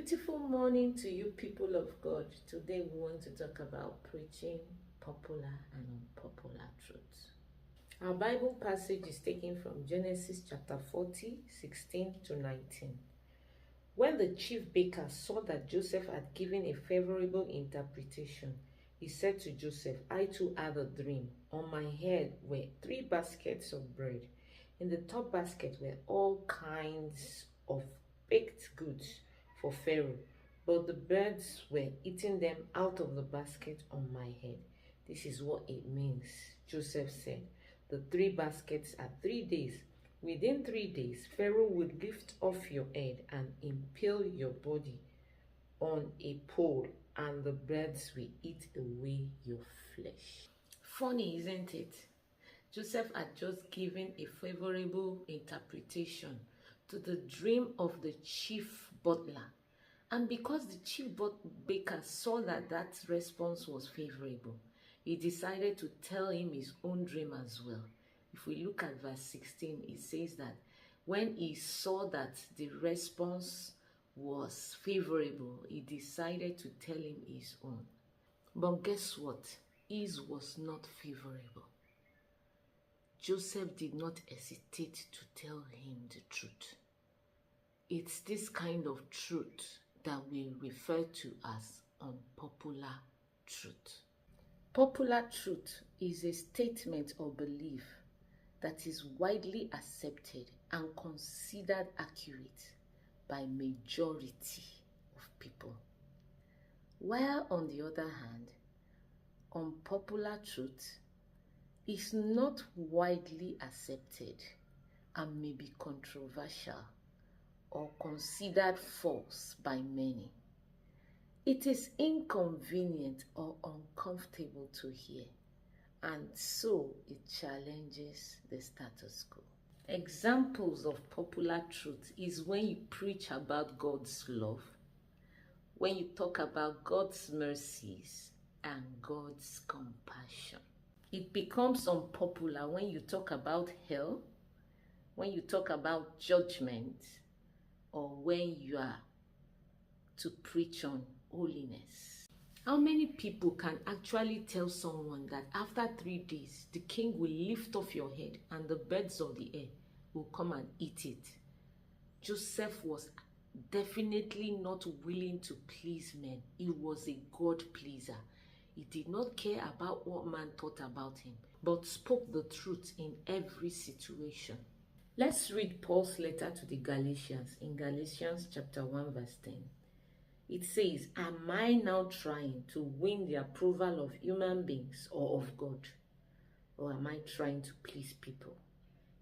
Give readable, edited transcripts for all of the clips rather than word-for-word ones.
beautiful morning to you, people of God. Today we want to talk about preaching popular and unpopular truths. Our Bible passage is taken from Genesis chapter 40, 16 to 19. When the chief baker saw that Joseph had given a favorable interpretation, he said to Joseph, I too had a dream. On my head were 3 baskets of bread. In the top basket were all kinds of baked goods for Pharaoh, but the birds were eating them out of the basket on my head. This is what it means. Joseph said, the 3 baskets are 3 days. Within 3 days, Pharaoh would lift off your head and impale your body on a pole, and the birds will eat away your flesh. Funny, isn't it? Joseph had just given a favorable interpretation to the dream of the chief butler. And because the chief baker saw that response was favorable, he decided to tell him his own dream as well. If we look at verse 16, it says that when he saw that the response was favorable, he decided to tell him his own. But guess what? His was not favorable. Joseph did not hesitate to tell him the truth. It's this kind of truth that we refer to as unpopular truth. Popular truth is a statement or belief that is widely accepted and considered accurate by majority of people. While on the other hand, unpopular truth is not widely accepted and may be controversial or considered false by many. It is inconvenient or uncomfortable to hear, and so it challenges the status quo. Examples of popular truth is when you preach about God's love, when you talk about God's mercies and God's compassion. It becomes unpopular when you talk about hell, when you talk about judgment, or when you are to preach on holiness. How many people can actually tell someone that after 3 days, the king will lift off your head and the birds of the air will come and eat it? Joseph was definitely not willing to please men. He was a God pleaser. He did not care about what man thought about him, but spoke the truth in every situation. Let's read Paul's letter to the Galatians in Galatians chapter 1 verse 10. It says, am I now trying to win the approval of human beings or of God? Or am I trying to please people?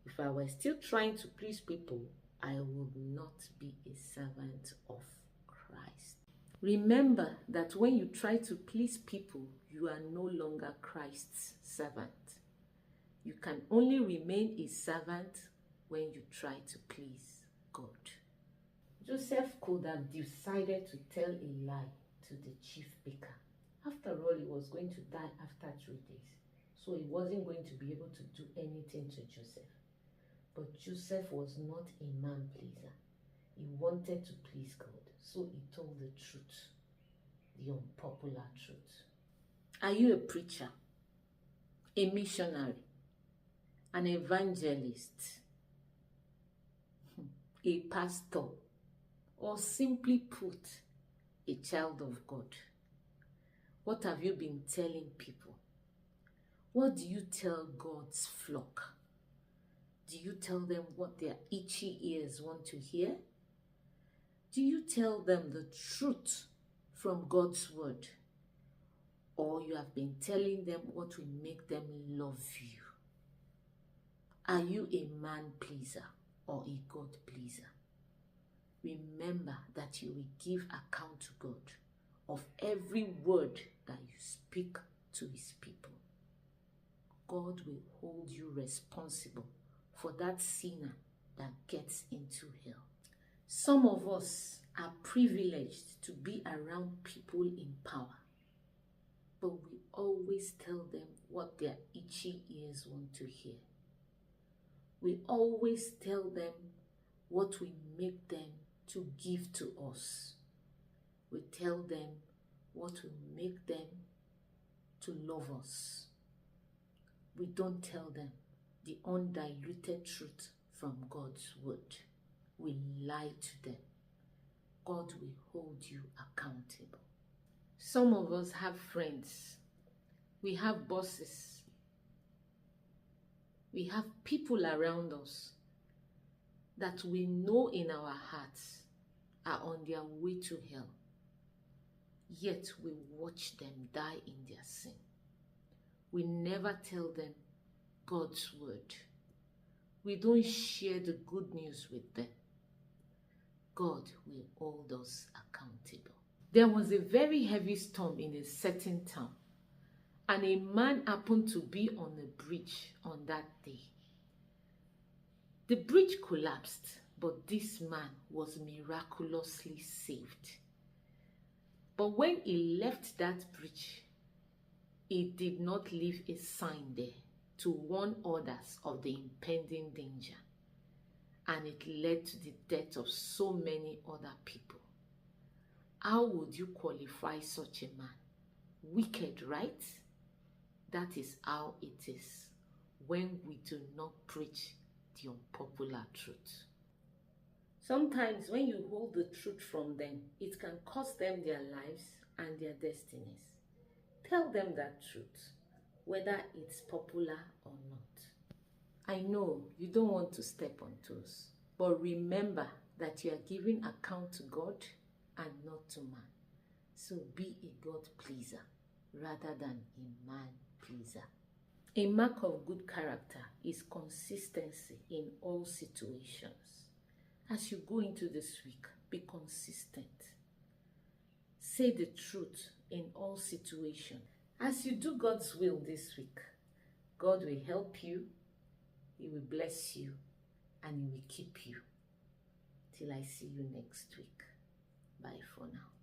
If I were still trying to please people, I would not be a servant of Christ. Remember that when you try to please people, you are no longer Christ's servant. You can only remain a servant when you try to please God. Joseph could have decided to tell a lie to the chief baker. After all, he was going to die after 3 days, so he wasn't going to be able to do anything to Joseph. But Joseph was not a man pleaser. He wanted to please God, so he told the truth, the unpopular truth. Are you a preacher, a missionary, an evangelist, a pastor, or simply put, a child of God? What have you been telling people? What do you tell God's flock? Do you tell them what their itchy ears want to hear? Do you tell them the truth from God's word? Or you have been telling them what will make them love you? Are you a man pleaser or a God pleaser? Remember that you will give account to God of every word that you speak to his people. God will hold you responsible for that sinner that gets into hell. Some of us are privileged to be around people in power, but we always tell them what their itchy ears want to hear. We always tell them what will make them to give to us, We tell them what will make them to love us. We don't tell them the undiluted truth from God's word. We lie to them. God will hold you accountable. Some of us have friends. We have bosses. We have people around us that we know in our hearts are on their way to hell. Yet we watch them die in their sin. We never tell them God's word. We don't share the good news with them. God will hold us accountable. There was a very heavy storm in a certain town, and a man happened to be on a bridge on that day. The bridge collapsed, but this man was miraculously saved. But when he left that bridge, he did not leave a sign there to warn others of the impending danger. And it led to the death of so many other people. How would you qualify such a man? Wicked, right? That is how it is when we do not preach the unpopular truth. Sometimes when you hold the truth from them, it can cost them their lives and their destinies. Tell them that truth, whether it's popular or not. I know you don't want to step on toes, but remember that you are giving account to God and not to man. So be a God pleaser rather than a man pleaser. A mark of good character is consistency in all situations. As you go into this week, be consistent. Say the truth in all situations. As you do God's will this week, God will help you, He will bless you, and He will keep you. Till I see you next week. Bye for now.